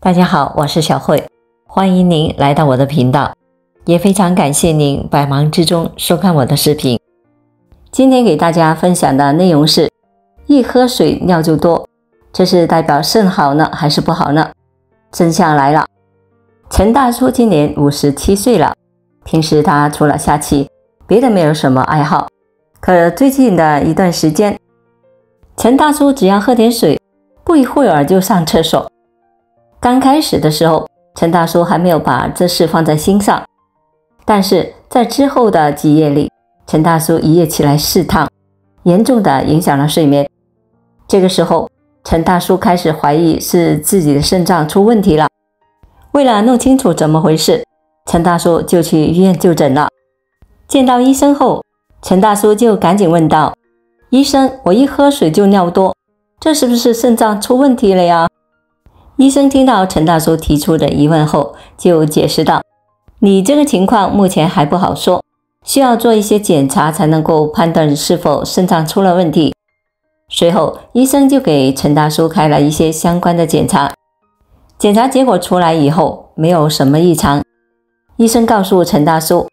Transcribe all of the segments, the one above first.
大家好，我是小慧，欢迎您来到我的频道，也非常感谢您百忙之中收看我的视频。今天给大家分享的内容是：一喝水尿就多，这是代表肾好呢还是不好呢？真相来了，陈大叔今年57岁了，平时他除了下棋，别的没有什么爱好。可最近的一段时间，陈大叔只要喝点水，不一会儿就上厕所。刚开始的时候，陈大叔还没有把这事放在心上，但是在之后的几夜里，陈大叔一夜起来4趟，严重的影响了睡眠。这个时候，陈大叔开始怀疑是自己的肾脏出问题了。为了弄清楚怎么回事，陈大叔就去医院就诊了。见到医生后，陈大叔就赶紧问道：医生，我一喝水就尿多，这是不是肾脏出问题了呀？医生听到陈大叔提出的疑问后，就解释道：你这个情况目前还不好说，需要做一些检查才能够判断是否肾脏出了问题。随后，医生就给陈大叔开了一些相关的检查。检查结果出来以后，没有什么异常。医生告诉陈大叔，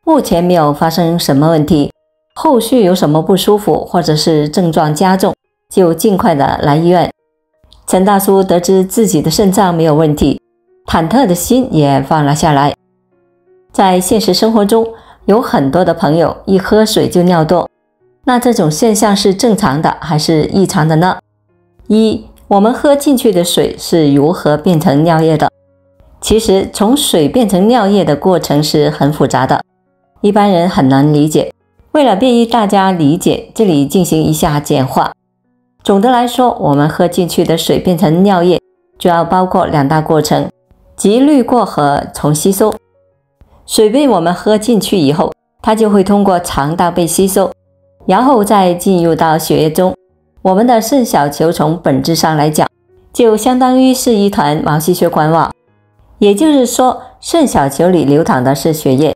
目前没有发生什么问题，后续有什么不舒服或者是症状加重，就尽快的来医院。陈大叔得知自己的肾脏没有问题，忐忑的心也放了下来。在现实生活中，有很多的朋友一喝水就尿多，那这种现象是正常的还是异常的呢？我们喝进去的水是如何变成尿液的？其实从水变成尿液的过程是很复杂的，一般人很难理解。为了便于大家理解，这里进行一下简化。总的来说，我们喝进去的水变成尿液，主要包括2大过程，即滤过和重吸收。水被我们喝进去以后，它就会通过肠道被吸收，然后再进入到血液中。我们的肾小球从本质上来讲，就相当于是一团毛细血管网，也就是说，肾小球里流淌的是血液。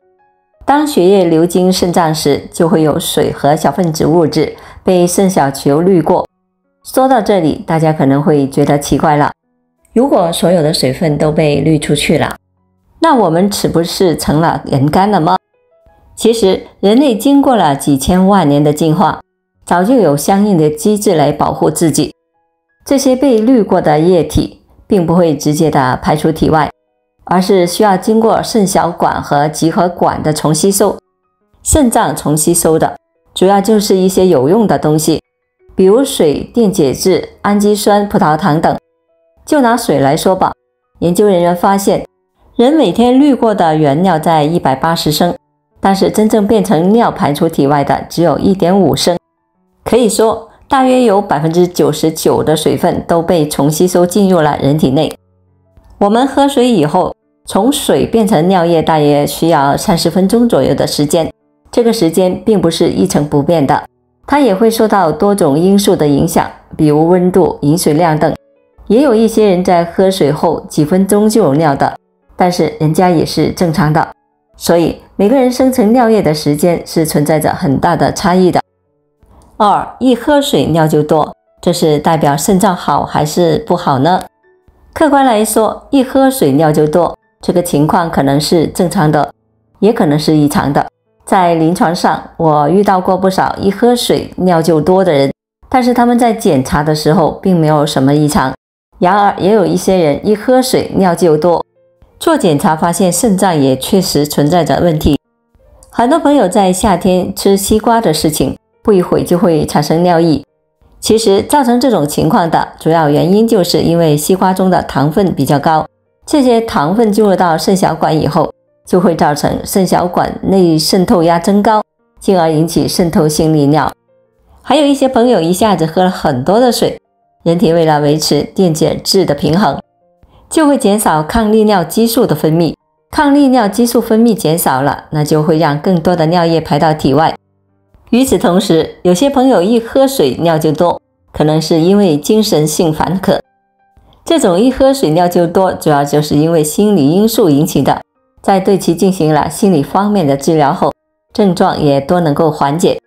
当血液流经肾脏时，就会有水和小分子物质被肾小球滤过。说到这里，大家可能会觉得奇怪了，如果所有的水分都被滤出去了，那我们岂不是成了人干了吗？其实人类经过了几千万年的进化，早就有相应的机制来保护自己。这些被滤过的液体并不会直接的排出体外，而是需要经过肾小管和集合管的重吸收。肾脏重吸收的主要就是一些有用的东西，比如水、电解质、氨基酸、葡萄糖等。就拿水来说吧，研究人员发现，人每天滤过的原尿在180升，但是真正变成尿排出体外的只有 1.5 升。可以说，大约有 99% 的水分都被重吸收进入了人体内。我们喝水以后，从水变成尿液大约需要30分钟左右的时间，这个时间并不是一成不变的，它也会受到多种因素的影响，比如温度、饮水量等。也有一些人在喝水后几分钟就有尿的，但是人家也是正常的。所以每个人生成尿液的时间是存在着很大的差异的。一喝水尿就多，这是代表肾脏好还是不好呢？客观来说，一喝水尿就多，这个情况可能是正常的，也可能是异常的。在临床上，我遇到过不少一喝水尿就多的人，但是他们在检查的时候并没有什么异常。然而也有一些人一喝水尿就多，做检查发现肾脏也确实存在着问题。很多朋友在夏天吃西瓜的事情，不一会就会产生尿意。其实造成这种情况的主要原因就是因为西瓜中的糖分比较高，这些糖分进入到肾小管以后，就会造成肾小管内渗透压增高，进而引起渗透性利尿。还有一些朋友一下子喝了很多的水，人体为了维持电解质的平衡，就会减少抗利尿激素的分泌。抗利尿激素分泌减少了，那就会让更多的尿液排到体外。与此同时，有些朋友一喝水尿就多，可能是因为精神性烦渴。这种一喝水尿就多，主要就是因为心理因素引起的，在对其进行了心理方面的治疗后，症状也多能够缓解。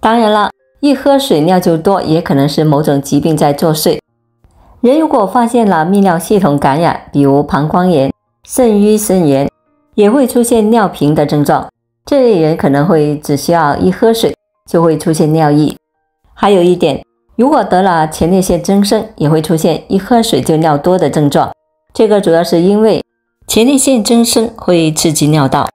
当然了，一喝水尿就多，也可能是某种疾病在作祟。人如果发现了泌尿系统感染，比如膀胱炎、肾盂肾炎，也会出现尿频的症状。这类人可能会只需要一喝水就会出现尿意。还有一点，如果得了前列腺增生，也会出现一喝水就尿多的症状。这个主要是因为前列腺增生会刺激尿道。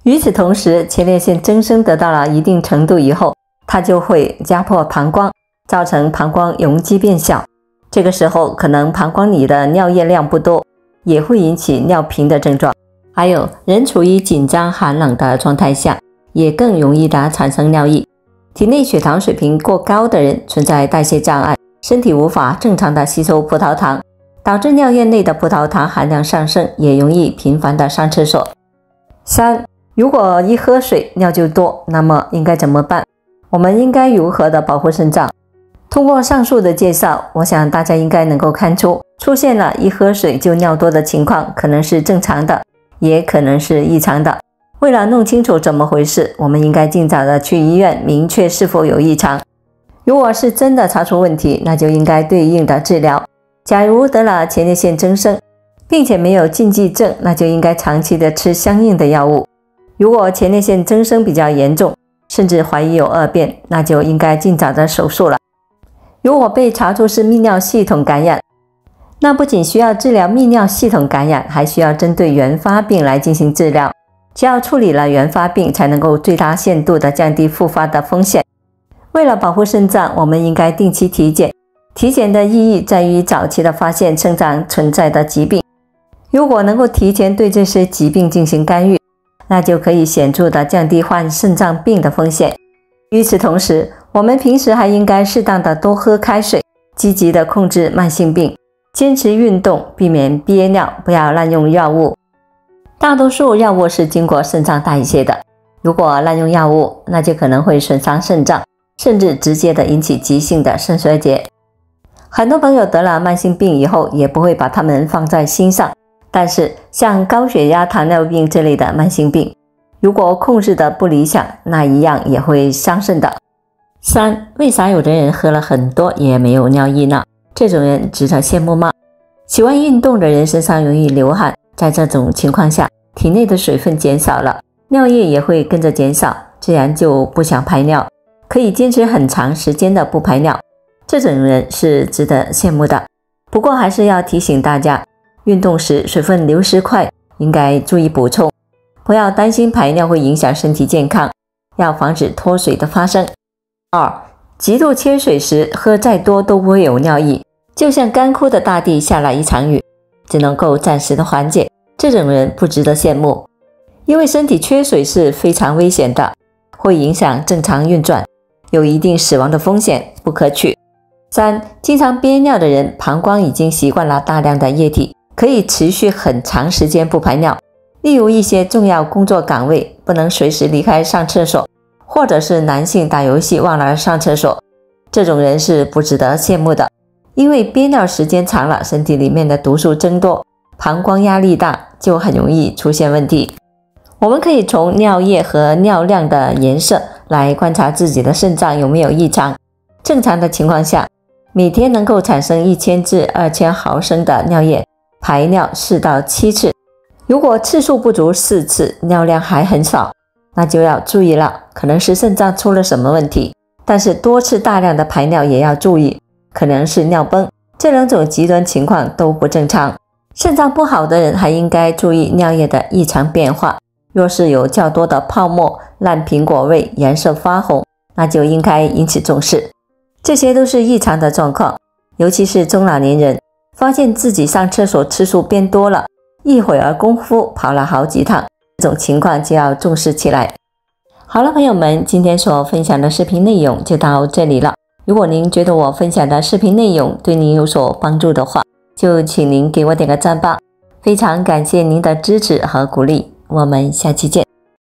与此同时，前列腺增生得到了一定程度以后，它就会压迫膀胱，造成膀胱容积变小。这个时候可能膀胱里的尿液量不多，也会引起尿频的症状。还有人处于紧张寒冷的状态下，也更容易的产生尿意。体内血糖水平过高的人存在代谢障碍，身体无法正常的吸收葡萄糖，导致尿液内的葡萄糖含量上升，也容易频繁的上厕所。3. 如果一喝水尿就多，那么应该怎么办？我们应该如何的保护肾脏？通过上述的介绍，我想大家应该能够看出，出现了一喝水就尿多的情况，可能是正常的，也可能是异常的。为了弄清楚怎么回事，我们应该尽早的去医院明确是否有异常。如果是真的查出问题，那就应该对应的治疗。假如得了前列腺增生，并且没有禁忌症，那就应该长期的吃相应的药物。如果前列腺增生比较严重，甚至怀疑有恶变，那就应该尽早的手术了。如果被查出是泌尿系统感染，那不仅需要治疗泌尿系统感染，还需要针对原发病来进行治疗。只要处理了原发病，才能够最大限度的降低复发的风险。为了保护肾脏，我们应该定期体检。体检的意义在于早期的发现肾脏存在的疾病。如果能够提前对这些疾病进行干预，那就可以显著的降低患肾脏病的风险。与此同时，我们平时还应该适当的多喝开水，积极的控制慢性病，坚持运动，避免憋尿，不要滥用药物。大多数药物是经过肾脏代谢的，如果滥用药物，那就可能会损伤肾脏，甚至直接的引起急性的肾衰竭。很多朋友得了慢性病以后，也不会把它们放在心上，但是像高血压、糖尿病这类的慢性病，如果控制的不理想，那一样也会伤肾的。3. 为啥有的人喝了很多也没有尿意呢？这种人值得羡慕吗？喜欢运动的人身上容易流汗，在这种情况下，体内的水分减少了，尿液也会跟着减少，自然就不想排尿，可以坚持很长时间的不排尿。这种人是值得羡慕的。不过还是要提醒大家，运动时水分流失快，应该注意补充，不要担心排尿会影响身体健康，要防止脱水的发生。2. 极度缺水时，喝再多都不会有尿意，就像干枯的大地下了一场雨，只能够暂时的缓解。这种人不值得羡慕，因为身体缺水是非常危险的，会影响正常运转，有一定死亡的风险，不可取。3. 经常憋尿的人，膀胱已经习惯了大量的液体，可以持续很长时间不排尿。例如一些重要工作岗位不能随时离开上厕所，或者是男性打游戏忘了上厕所，这种人是不值得羡慕的。因为憋尿时间长了，身体里面的毒素增多，膀胱压力大，就很容易出现问题。我们可以从尿液和尿量的颜色来观察自己的肾脏有没有异常。正常的情况下，每天能够产生1000至2000毫升的尿液，排尿4到7次。如果次数不足4次，尿量还很少，那就要注意了，可能是肾脏出了什么问题。但是多次大量的排尿也要注意，可能是尿崩，这两种极端情况都不正常。肾脏不好的人还应该注意尿液的异常变化，若是有较多的泡沫、烂苹果味、颜色发红，那就应该引起重视。这些都是异常的状况，尤其是中老年人，发现自己上厕所次数变多了，一会儿功夫跑了好几趟，这种情况就要重视起来。好了，朋友们，今天所分享的视频内容就到这里了。如果您觉得我分享的视频内容对您有所帮助的话，就请您给我点个赞吧。非常感谢您的支持和鼓励，我们下期见。